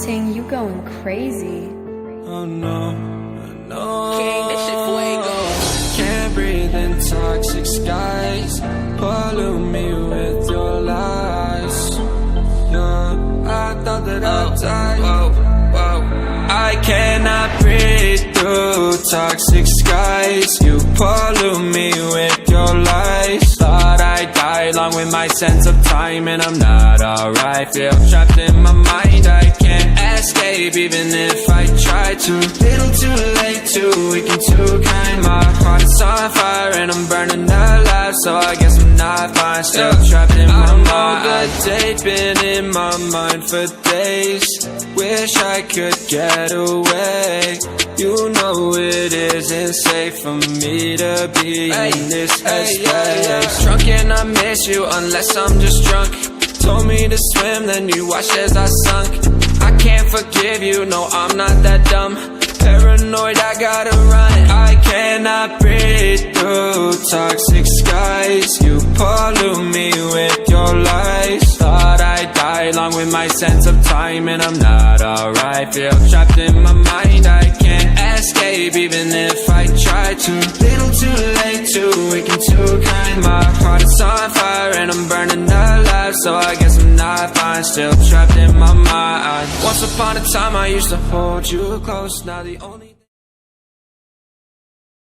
Ting, you going crazy. Oh no, no. King, this shit fuego. Can't breathe in toxic skies. Pollute me with your lies. Yeah, I thought that I'd die. I cannot breathe through toxic skies. You pollute me with your lies. Thought I'd die along with my sense of time, and I'm not alright. Feel trapped in my mind, I can't escape even if I try to. Little too late, too weak and too kind. My heart is on fire and I'm burning alive, so I guess I'm not fine. Still trapped in my mind. The date been in my mind for days. Wish I could get away. You know it isn't safe for me to be in this headspace. Drunk and I miss you unless I'm just drunk. Told me to swim, then you watched as I sunk. I can't forgive you, no I'm not that dumb. Paranoid, I gotta run. I cannot breathe through toxic skies. You pollute me with your lies. Thought I'd die along with my sense of time, and I'm not alright. Feel trapped in my mind, I can't escape even if I try to. Little too late, too weak and too kind. My heart is on fire and I'm burning alive, so I guess I'm not fine. Still trapped in my mind. Once upon a time I used to hold you close. Now the only